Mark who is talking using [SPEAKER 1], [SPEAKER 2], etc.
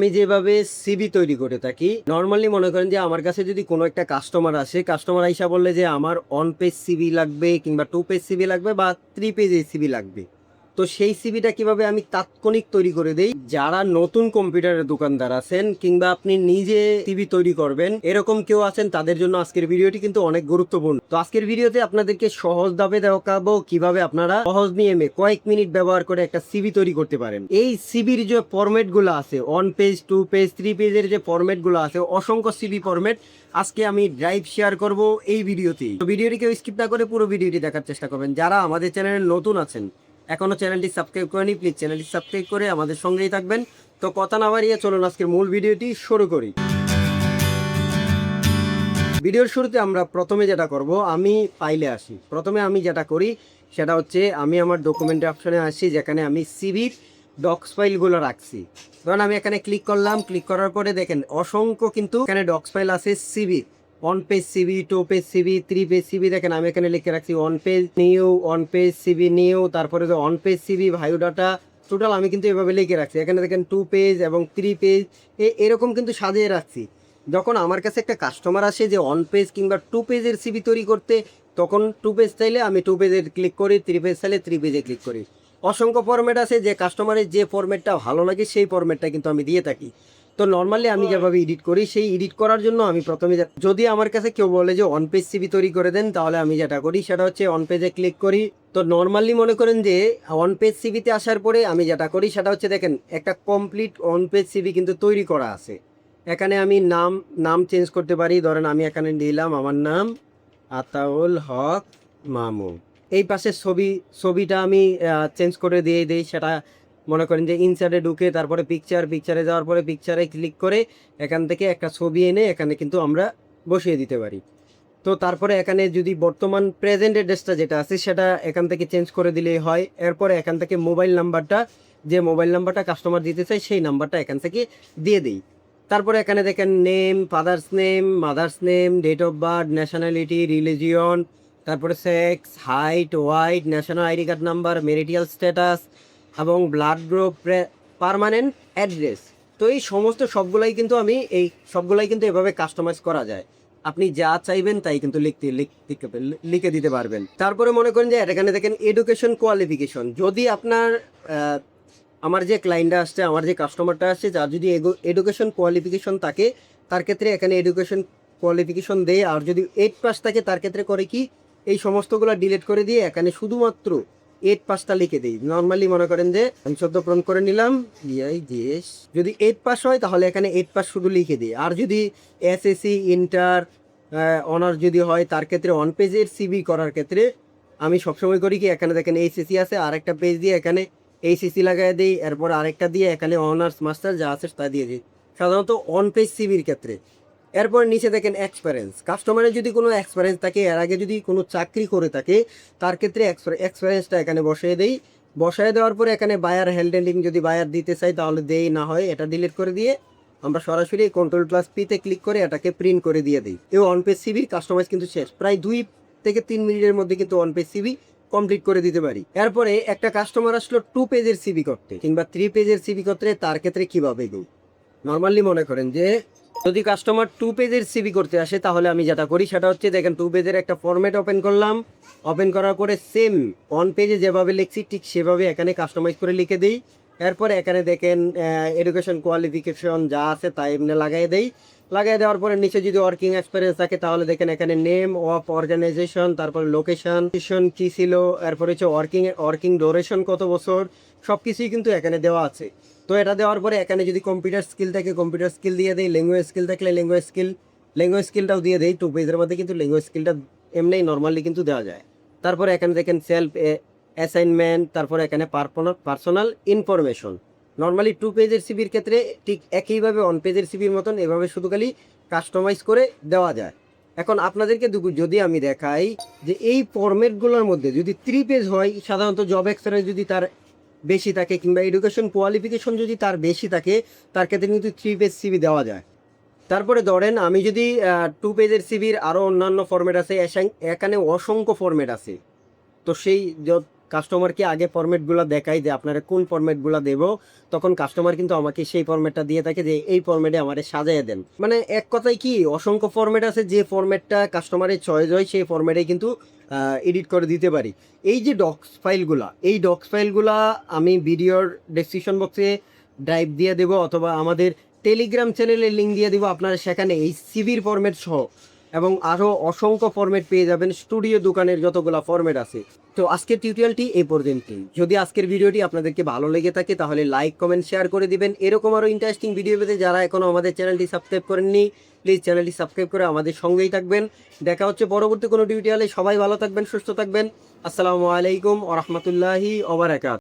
[SPEAKER 1] আমি যেভাবে সিভি তৈরি করে থাকি, নর্মালি মনে করেন যে আমার কাছে যদি কোনো একটা কাস্টমার আসে, কাস্টমার আইসা বললে যে আমার অন পেজ সিভি লাগবে কিংবা 2 পেজ সিভি লাগবে বা 3 পেজ সিভি লাগবে, তো সেই সিভিটা কিভাবে আমি তাৎক্ষণিক তৈরি করে দেই। যারা নতুন কম্পিউটারের দোকানদার আছেন কিংবা আপনি নিজে সিভি তৈরি করবেন এরকম কেউ আছেন, তাদের জন্য আজকের ভিডিওটি কিন্তু অনেক গুরুত্বপূর্ণ। তো আজকের ভিডিওতে আপনাদেরকে সহজ ভাবে দেখাবো কিভাবে আপনারা সহজ নিয়মে কয়েক মিনিট ব্যবহার করে একটা সিভি তৈরি করতে পারেন। এই সিভির যে ফরম্যাট গুলো আছে, অন পেজ, 2 পেজ, 3 পেজের যে ফরম্যাট গুলো আছে, অসংখ্য সিভি ফরম্যাট আজকে আমি ড্রাইভ শেয়ার করব এই ভিডিওতেই। তো ভিডিওটি কেউ স্কিপ না করে পুরো ভিডিওটি দেখার চেষ্টা করবেন। যারা আমাদের চ্যানেলে নতুন আছেন, এখনো চ্যানেলটি সাবস্ক্রাইব করেনি, প্লিজ চ্যানেলটি সাবস্ক্রাইব করে আমাদের সঙ্গেই থাকবেন। তো কথা না বাড়িয়ে চলুন আজকের মূল ভিডিওটি শুরু করি। ভিডিওর শুরুতে আমরা প্রথমে যেটা করব, আমি ফাইলে আসি। প্রথমে আমি যেটা করি সেটা হচ্ছে আমি আমার ডকুমেন্ট অপশনে আসি, যেখানে আমি সিভির ডক্স ফাইলগুলো রাখছি। ধরুন আমি এখানে ক্লিক করলাম, ক্লিক করার পরে দেখেন অসংখ্য কিন্তু এখানে ডক্স ফাইল আছে CV. One page CV, 2 page CV, 3 page CV. দেখেন আমি এখানে লিখে রাখছি one page new, one page CV new, তারপরে one page CV biodata. Total আমি কিন্তু এভাবে লিখে রাখছি। এখানে দেখেন 2 পেজ এবং 3 পেজ এরকম কিন্তু সাজিয়ে রাখছি। যখন আমার কাছে একটা কাস্টমার আসে যে অন পেজ কিংবা 2 পেজের সিভি তৈরি করতে, তখন 2 পেজ চাইলে আমি 2 পেজে ক্লিক করি, 3 পেজ চাইলে 3 পেজে ক্লিক করি। অসংখ্য ফরম্যাট আছে, যে কাস্টমারের যে ফরম্যাটটা ভালো লাগে সেই ফরম্যাটটা কিন্তু আমি দিয়ে থাকি। তো নর্মালি আমি যেভাবে এডিট করি, সেই এডিট করার জন্য আমি প্রথমে যদি আমার কাছে কেউ বলে যে অন পেজ সিভি তৈরি করে দেন, তাহলে আমি যেটা করি সেটা হচ্ছে অন পেজে ক্লিক করি। তো নর্মালি মনে করেন যে অন পেজ সিভিতে আসার পরে আমি যেটা করি সেটা হচ্ছে দেখেন একটা কমপ্লিট অন পেজ সিভি কিন্তু তৈরি করা আছে। এখানে আমি নাম নাম চেঞ্জ করতে পারি। ধরেন আমি এখানে দিলাম আমার নাম আতাউল হক মামু। এই পাশে ছবিটা আমি চেঞ্জ করে দিয়ে দিই। সেটা মনে করেন যে ইনসার্টে ঢুকে তারপরে পিকচারে যাওয়ার পরে পিকচারে ক্লিক করে এখান থেকে একটা ছবি এনে এখানে কিন্তু আমরা বসিয়ে দিতে পারি। তো তারপরে এখানে যদি বর্তমান প্রেজেন্ট অ্যাড্রেসটা যেটা আছে সেটা এখান থেকে চেঞ্জ করে দিলেই হয়। এরপরে এখান থেকে মোবাইল নাম্বারটা, যে মোবাইল নাম্বারটা কাস্টমার দিতে চাই সেই নাম্বারটা এখান থেকে দিয়ে দিই। তারপরে এখানে দেখেন name, father's name, mother's name, date of birth, nationality, religion, তারপরে sex, height, weight, national ID card number, marital status এবং ব্লাড গ্রুপ, পার্মানেন্ট অ্যাড্রেস। তো এই সমস্ত সবগুলাই কিন্তু সবগুলাই কিন্তু এভাবে কাস্টমাইজ করা যায়। আপনি যা চাইবেন তাই কিন্তু লিখে দিতে পারবেন। তারপরে মনে করেন যে এখানে দেখেন এডুকেশন কোয়ালিফিকেশন। যদি আপনার আমার যে ক্লায়েন্টটা আসছে, আমার যে কাস্টমারটা আসছে, যার যদি এডুকেশন কোয়ালিফিকেশন থাকে, তার ক্ষেত্রে এখানে এডুকেশন কোয়ালিফিকেশন দেয়। আর যদি 8 পাস থাকে তার ক্ষেত্রে করে কি, এই সমস্তগুলো ডিলিট করে দিয়ে এখানে শুধুমাত্র 8 পাসটা লিখে দিই। নর্মালি মনে করেন যে আমি 14 পূরণ করে নিলাম, জিএস। যদি 8 পাস হয় তাহলে এখানে 8 পাস শুধু লিখে দিই। আর যদি এসএসসি, ইন্টার, অনার্স যদি হয়, তার ক্ষেত্রে অন পেজের সিভি করার ক্ষেত্রে আমি সবসময় করি কি, এখানে দেখেন এইচএসসি আছে, আরেকটা পেজ দিয়ে এখানে এইচএসসি লাগাই দিই, এরপর আরেকটা দিয়ে এখানে অনার্স মাস্টার যা আছে তা দিয়ে দিই, সাধারণত অন পেজ সিভির ক্ষেত্রে। এরপর নিচে দেখেন এক্সপিরিয়েন্স। কাস্টমারের যদি কোনো এক্সপিরিয়েন্স থাকে, এর আগে যদি কোনো চাকরি করে থাকে, তার ক্ষেত্রে এক্সপিরিয়েন্সটা এখানে বসিয়ে দেই। বসায় দেওয়ার পরে এখানে বায়ার হ্যান্ডেলিং যদি বায়ার দিতে চাই তাহলে দেই, না হয় এটা ডিলিট করে দিয়ে আমরা সরাসরি Ctrl+P-তে ক্লিক করে এটাকে প্রিন্ট করে দিয়ে দিই। এই অন পেজ সিভির কাস্টমাইজ কিন্তু শেষ। প্রায় 2 থেকে 3 মিনিটের মধ্যে কিন্তু অন পেজ সিভি কমপ্লিট করে দিতে পারি। এরপরে একটা কাস্টমার আসলো 2 পেজের সিভি করতে কিংবা 3 পেজের সিভি করতে, তার ক্ষেত্রে কিভাবে গো? নর্মালি মনে করেন যে যদি কাস্টমার 2 পেজের সিভি করতে আসে, তাহলে আমি যেটা করি সেটা হচ্ছে দেখেন 2 পেজের একটা ফরম্যাট ওপেন করলাম। ওপেন করার পরে সেম অন পেজে যেভাবে লিখছি ঠিক সেভাবে এখানে কাস্টমাইজ করে লিখে দিই। এরপরে এখানে দেখেন এডুকেশন কোয়ালিফিকেশন যা আছে তাই এমনি লাগাই দেওয়ার পরে নিচে যদি ওয়ার্কিং এক্সপিরিয়েন্স থাকে তাহলে দেখেন এখানে নেম অফ অর্গানাইজেশন, তারপরে লোকেশন কি ছিল, এরপরে হচ্ছে ওয়ার্কিং ডুরেশন কত বছর, সব কিছুই কিন্তু এখানে দেওয়া আছে। তো এটা দেওয়ার পরে এখানে যদি কম্পিউটার স্কিল থাকে কম্পিউটার স্কিল দিয়ে দেই, ল্যাঙ্গুয়েজ স্কিল থাকলে ল্যাঙ্গুয়েজ স্কিলটাও দিয়ে দেই। 2 পেজের মধ্যে কিন্তু ল্যাঙ্গুয়েজ স্কিলটা এমনি নর্মালি কিন্তু দেওয়া যায়। তারপরে এখানে দেখেন সেলফ অ্যাসাইনমেন্ট, তারপরে এখানে পার্সোনাল ইনফরমেশন। নর্মালি 2 পেজের সিভির ক্ষেত্রে ঠিক একইভাবে অন পেজের সিভির মতন এভাবে শুধু খালি কাস্টমাইজ করে দেওয়া যায়। এখন আপনাদেরকে যদি আমি দেখাই যে এই ফরম্যাটগুলোর মধ্যে যদি 3 পেজ হয়, সাধারণত জব এক্সপিরিয়েন্স যদি তার বেশি থাকে কিংবা এডুকেশন কোয়ালিফিকেশন যদি তার বেশি থাকে, তার ক্ষেত্রে কিন্তু 3 পেজ সিভি দেওয়া যায়। তারপরে ধরেন আমি যদি 2 পেজের সিভির আরও অন্যান্য ফরম্যাট আছে, এখানে অসংখ্য ফরম্যাট আছে। তো সেই কাস্টমারকে আগে ফরম্যাটগুলো দেখাই যে আপনারা কোন ফরম্যাটগুলো দেবো, তখন কাস্টমার কিন্তু আমাকে সেই ফরম্যাটটা দিয়ে থাকে যে এই ফরম্যাটে আমাদের সাজাইয়া দেন। মানে এক কথায় কি অসংখ্য ফরম্যাট আছে, যে ফরম্যাটটা কাস্টমারের চয়েস হয় সেই ফরম্যাটে কিন্তু এডিট করে দিতে পারি। এই যে ডক্স ফাইলগুলা, এই ডক্স ফাইলগুলা আমি ভিডিওর ডেসক্রিপশন বক্সে ড্রাইভ দিয়ে দেবো, অথবা আমাদের টেলিগ্রাম চ্যানেলের লিঙ্ক দিয়ে দেবো। আপনারা সেখানে এই সিভির ফরম্যাট সহ এবং আরও অসংখ্য ফরম্যাট পেয়ে যাবেন, স্টুডিও দোকানের যতগুলো ফরম্যাট আছে। তো আজকের টিউটোরিয়ালটি এই পর্যন্তই। যদি আজকের ভিডিওটি আপনাদেরকে ভালো লেগে থাকে তাহলে লাইক কমেন্ট শেয়ার করে দিবেন। এরকম আরও ইন্টারেস্টিং ভিডিও পেতে যারা এখনও আমাদের চ্যানেলটি সাবস্ক্রাইব করেননি, প্লিজ চ্যানেলটি সাবস্ক্রাইব করে আমাদের সঙ্গেই থাকবেন। দেখা হচ্ছে পরবর্তী কোনো টিউটোরিয়ালে। সবাই ভালো থাকবেন, সুস্থ থাকবেন। আসসালামু আলাইকুম ওয়া রাহমাতুল্লাহি ওয়া বারাকাতুহু।